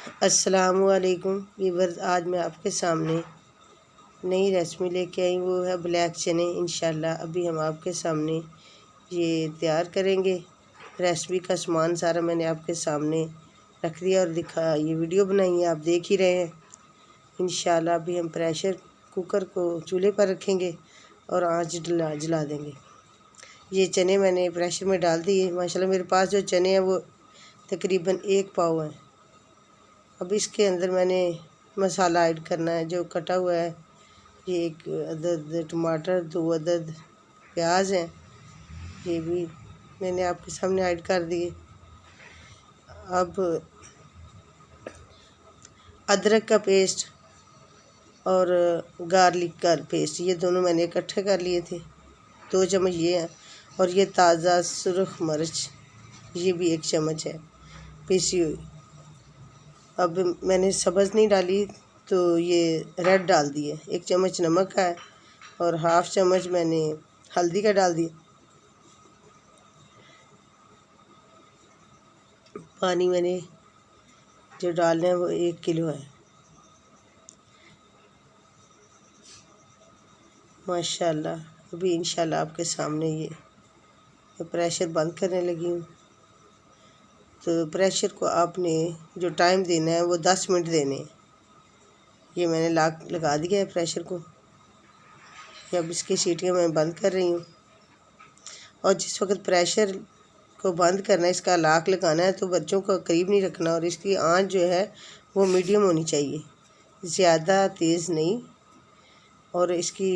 अस्सलामुअलैकुम व्यूअर्स, आज मैं आपके सामने नई रेसिपी लेके आई। वो है ब्लैक चने। इंशाल्लाह अभी हम आपके सामने ये तैयार करेंगे। रेसिपी का सामान सारा मैंने आपके सामने रख दिया और दिखा, ये वीडियो बनाई है, आप देख ही रहे हैं। इंशाल्लाह अभी हम प्रेशर कुकर को चूल्हे पर रखेंगे और आँच जला देंगे। ये चने मैंने प्रेशर में डाल दिए। माशाल्लाह मेरे पास जो चने हैं वो तकरीबन 1 पाव हैं। अब इसके अंदर मैंने मसाला ऐड करना है जो कटा हुआ है। ये 1 अदद टमाटर, 2 अदद प्याज हैं, ये भी मैंने आपके सामने ऐड कर दिए। अब अदरक का पेस्ट और गार्लिक का पेस्ट, ये दोनों मैंने इकट्ठे कर लिए थे। 2 चम्मच ये हैं और ये ताज़ा सुरख मिर्च, ये भी 1 चम्मच है पीसी हुई। अब मैंने सब्ज़ नहीं डाली तो ये रेड डाल दिए। 1 चम्मच नमक का है और 1/2 चम्मच मैंने हल्दी का डाल दिया। पानी मैंने जो डालना है वो 1 किलो है। माशाल्लाह अभी इंशाल्लाह आपके सामने ये प्रेशर बंद करने लगी हूँ। तो प्रेशर को आपने जो टाइम देना है वो 10 मिनट देने हैं। ये मैंने लगा दिया है प्रेशर को। अब इसकी सीटियाँ मैं बंद कर रही हूँ। और जिस वक्त प्रेशर को बंद करना है, इसका लाक लगाना है, तो बच्चों को करीब नहीं रखना और इसकी आंच जो है वो मीडियम होनी चाहिए, ज़्यादा तेज़ नहीं। और इसकी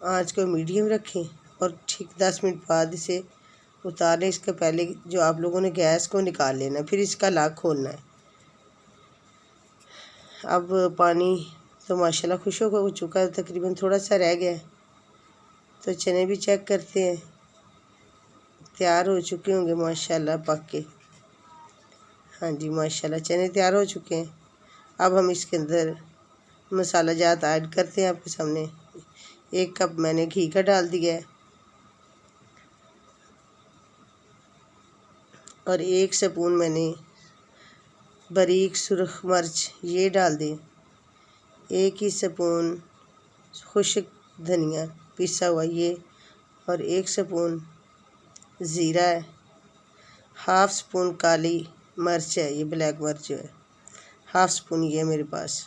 आंच को मीडियम रखें और ठीक 10 मिनट बाद इसे उतारने। इसके पहले जो आप लोगों ने गैस को निकाल लेना, फिर इसका लाक खोलना है। अब पानी तो माशाल्लाह खुश हो चुका है, तकरीबन थोड़ा सा रह गया है। तो चने भी चेक करते हैं, तैयार हो चुके होंगे माशाल्लाह पक के। हाँ जी माशाल्लाह चने तैयार हो चुके हैं। अब हम इसके अंदर मसाला जात ऐड करते हैं आपके सामने। 1 कप मैंने घी का डाल दिया है और 1 स्पून मैंने बारीक सुरख मिर्च ये डाल दी। 1 ही स्पून खुश्क धनिया पिसा हुआ ये और 1 स्पून ज़ीरा है। 1/2 स्पून काली मिर्च है, ये ब्लैक मिर्च जो है 1/2 स्पून ये है मेरे पास।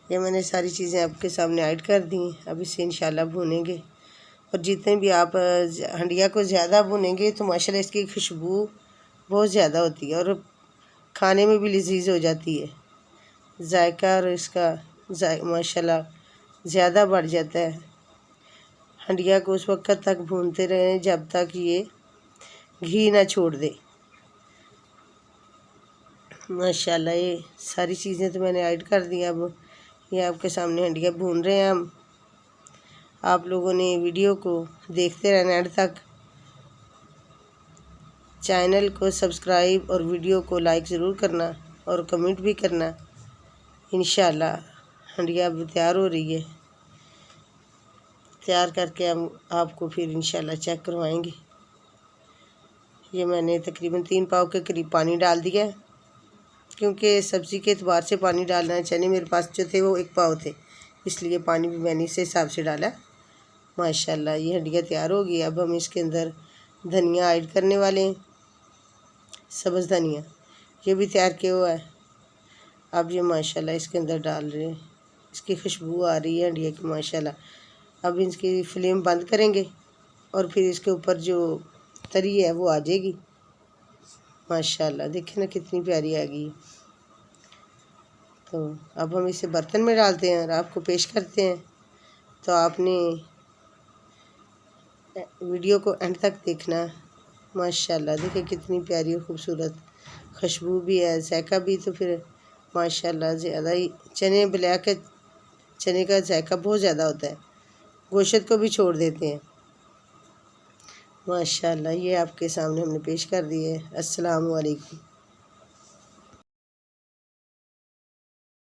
ये मैंने सारी चीज़ें आपके सामने ऐड कर दी। अब इसे इंशाल्लाह भूनेंगे और जितने भी आप हंडिया को ज़्यादा भूनेंगे तो माशाल्लाह इसकी खुशबू बहुत ज़्यादा होती है और खाने में भी लजीज हो जाती है। जायका और इसका माशाल्लाह ज़्यादा बढ़ जाता है। हंडिया को उस वक्त तक भूनते रहें जब तक ये घी ना छोड़ दे। माशाल्लाह ये सारी चीज़ें तो मैंने ऐड कर दी। अब ये आपके सामने हंडिया भून रहे हैं हम। आप लोगों ने वीडियो को देखते रहना एंड तक। चैनल को सब्सक्राइब और वीडियो को लाइक ज़रूर करना और कमेंट भी करना। इंशाल्लाह हंडिया अब तैयार हो रही है। तैयार करके हम आपको फिर इंशाल्लाह चेक करवाएंगे। ये मैंने तकरीबन 3 पाव के करीब पानी डाल दिया है, क्योंकि सब्ज़ी के एतबार से पानी डालना है। चने मेरे पास जो थे वो 1 पाव थे, इसलिए पानी भी मैंने इस हिसाब से डाला। माशाल्लाह ये हंडिया तैयार हो गई। अब हम इसके अंदर धनिया ऐड करने वाले हैं, सब्ज़ धनिया ये भी तैयार किया हुआ है। अब ये माशाल्लाह इसके अंदर डाल रहे हैं, इसकी खुशबू आ रही है हंडिया की माशाल्लाह। अब इसकी फ्लेम बंद करेंगे और फिर इसके ऊपर जो तरी है वो आ जाएगी। माशाल्लाह देखें ना कितनी प्यारी आ गई। तो अब हम इसे बर्तन में डालते हैं और आपको पेश करते हैं। तो आपने वीडियो को एंड तक देखना। माशाल्लाह देखिए कितनी प्यारी और ख़ूबसूरत खुशबू भी है, जायका भी तो फिर माशाल्लाह ज़्यादा ही। चने ब्लैक है, चने का जायका बहुत ज़्यादा होता है, गोश्त को भी छोड़ देते हैं। माशाल्लाह ये आपके सामने हमने पेश कर दिए। अस्सलामु अलैकुम।